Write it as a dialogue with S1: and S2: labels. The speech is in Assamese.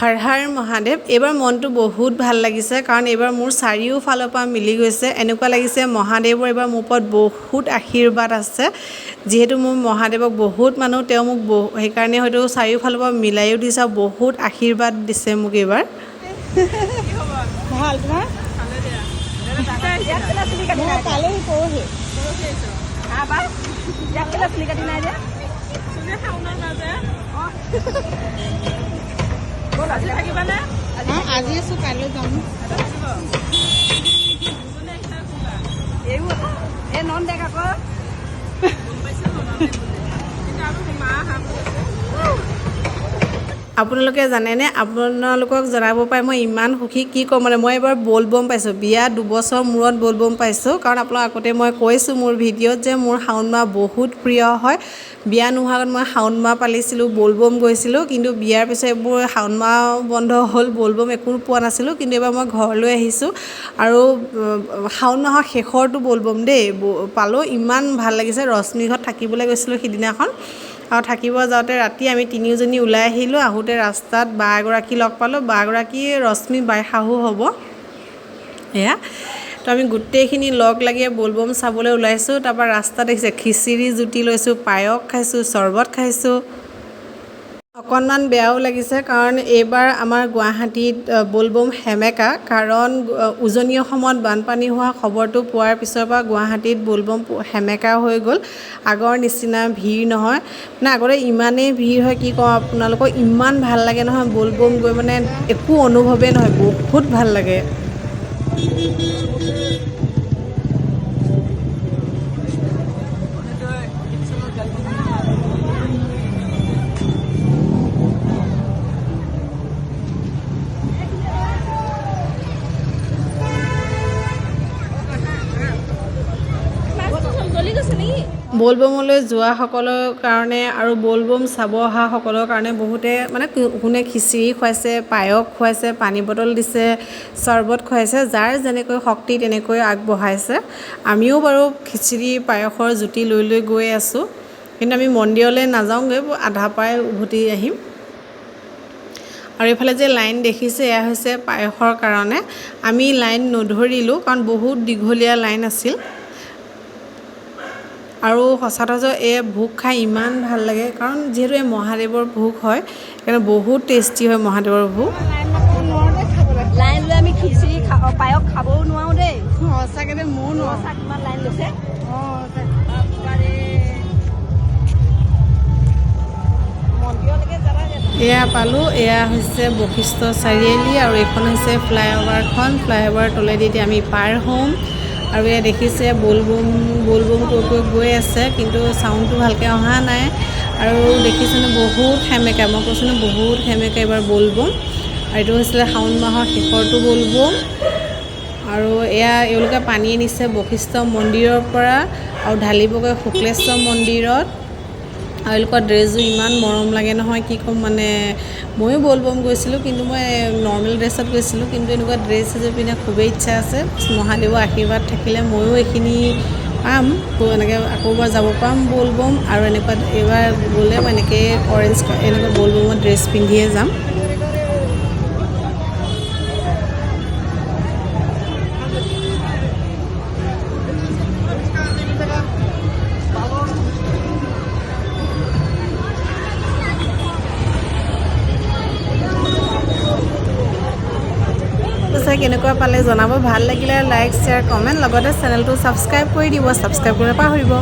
S1: হৰ হৰ মহাদেৱ। এইবাৰ মনটো বহুত ভাল লাগিছে, কাৰণ এইবাৰ মোৰ চাৰিওফালৰ পৰা মিলি গৈছে। এনেকুৱা লাগিছে মহাদেৱৰ এইবাৰ মোৰ ওপৰত বহুত আশীৰ্বাদ আছে। যিহেতু মোৰ মহাদেৱক বহুত মানুহ, তেওঁ মোক সেইকাৰণে হয়তো চাৰিওফালৰ পৰা মিলাইও দিছে, বহুত আশীৰ্বাদ দিছে মোক এইবাৰ।
S2: ভাল তোমাৰ কালি পৰহি আজি আছো, কাইলৈ যাম। নন দেখ আকৌ
S1: আপোনালোকে জানেনে? আপোনালোকক জনাব পাই মই ইমান সুখী, কি ক'ম মানে। মই এবাৰ ব'লবম পাইছোঁ, বিয়া 2 বছৰ মূৰত ব'লবম পাইছোঁ। কাৰণ আপোনাক আগতে মই কৈছোঁ মোৰ ভিডিঅ'ত যে মোৰ শাওণ মাহ বহুত প্ৰিয় হয়। বিয়া নোহোৱাৰ আগত মই শাওণ মাহ পালিছিলোঁ, ব'লবম গৈছিলোঁ। কিন্তু বিয়াৰ পিছত এইবোৰ শাওণ মাহ বন্ধ হ'ল, ব'লবম একো পোৱা নাছিলোঁ। কিন্তু এইবাৰ মই ঘৰলৈ আহিছোঁ আৰু শাওণ মাহৰ শেষৰটো ব'লবম দেই পালোঁ। ইমান ভাল লাগিছে। ৰশ্মি ঘৰত থাকিবলৈ গৈছিলোঁ সিদিনাখন, আৰু থাকিব যাওঁতে ৰাতি আমি তিনিওজনী ওলাই আহিলোঁ। আহোঁতে ৰাস্তাত বা এগৰাকী লগ পালোঁ। বা এগৰাকী ৰশ্মি বাই শাহু হ'ব এয়া। তো আমি গোটেইখিনি লগ লাগি ব'লবম চাবলৈ ওলাইছোঁ। তাৰপৰা ৰাস্তাত দেখিছে খিচিৰি জুতি লৈছোঁ, পায়স খাইছোঁ, চৰ্বত খাইছোঁ। অকণমান বেয়াও লাগিছে, কাৰণ এইবাৰ আমাৰ গুৱাহাটীত ব'লবম সেমেকা। কাৰণ উজনি অসমত বানপানী হোৱা খবৰটো পোৱাৰ পিছৰ পৰা গুৱাহাটীত ব'লবম সেমেকা হৈ গ'ল। আগৰ নিচিনা ভিৰ নহয়, মানে আগতে ইমানেই ভিৰ হয় কি কওঁ আপোনালোকক। ইমান ভাল লাগে নহয় ব'লবম গৈ, মানে একো অনুভৱেই নহয়, বহুত ভাল লাগে। ব'লবমলৈ যোৱাসকলৰ কাৰণে আৰু ব'লবম চাব অহাসকলৰ কাৰণে বহুতে মানে কোনে খিচিৰি খুৱাইছে, পায়স খুৱাইছে, পানী বটল দিছে, চৰ্বত খুৱাইছে। যাৰ যেনেকৈ শক্তি তেনেকৈ আগবঢ়াইছে। আমিও বাৰু খিচিৰি পায়সৰ জুতি লৈ লৈ গৈ আছোঁ। কিন্তু আমি মন্দিৰলৈ নাযাওঁগৈ, আধা পৰাই উভতি আহিম। আৰু এইফালে যে লাইন দেখিছে, এয়া হৈছে পায়সৰ কাৰণে। আমি লাইন নধৰিলোঁ, কাৰণ বহুত দীঘলীয়া লাইন আছিল। আৰু সচৰাচৰ এই ভোগ খাই ইমান ভাল লাগে, কাৰণ যিহেতু এই মহাদেৱৰ ভোগ হয়, সেইকাৰণে বহুত টেষ্টি হয় মহাদেৱৰ ভোগ।
S2: লাইন লৈ আমি খিচিৰি পায়স খাবও নোৱাৰোঁ দেই। সঁচাকৈ দেই, ময়ো নোৱাৰোঁ। কিমান লাইন লৈছে।
S1: এয়া পালোঁ, এয়া হৈছে বশিষ্ঠ চাৰিআলি, আৰু এইখন হৈছে ফ্লাইঅভাৰখন। ফ্লাইঅভাৰ তলেদি এতিয়া আমি পাৰ হ'ম। আৰু এয়া দেখিছে ব'লবম কৈ কৈ গৈ আছে, কিন্তু চাউণ্ডটো ভালকৈ অহা নাই। আৰু দেখিছেনে বহুত সেমেকা, মই কৈছোঁ ন বহুত সেমেকা এইবাৰ ব'লবম। আৰু এইটো হৈছিলে শাওণ মাহৰ শেষৰটো ব'লবম। আৰু এয়া এওঁলোকে পানী নিছে বশিষ্ঠ মন্দিৰৰ পৰা আৰু ঢালিবগৈ শুক্লেশ্বৰ মন্দিৰত। আৰু এওঁলোকৰ ড্ৰেছযোৰ ইমান মৰম লাগে নহয়, কি ক'ম মানে। ময়ো ব'লবম গৈছিলোঁ, কিন্তু মই নৰ্মেল ড্ৰেছত গৈছিলোঁ। কিন্তু এনেকুৱা ড্ৰেছ এযোৰ পিন্ধা খুবেই ইচ্ছা আছে। মহাদেৱৰ আশীৰ্বাদ থাকিলে ময়ো এইখিনি পাম, এনেকৈ আকৌ এবাৰ যাব পাম ব'লবম। আৰু এনেকুৱা এইবাৰ গ'লে মই এনেকৈ অৰেঞ্জ এনেকুৱা ব'লবমৰ ড্ৰেছ পিন্ধিয়ে যাম। চাই কেনেকুৱা পালে জনাব। ভাল লাগিলে লাইক, শ্বেয়াৰ, কমেণ্ট, লগতে চেনেলটো ছাবস্ক্ৰাইব কৰি দিব। ছাবস্ক্ৰাইব কৰিব নাপাহৰিব।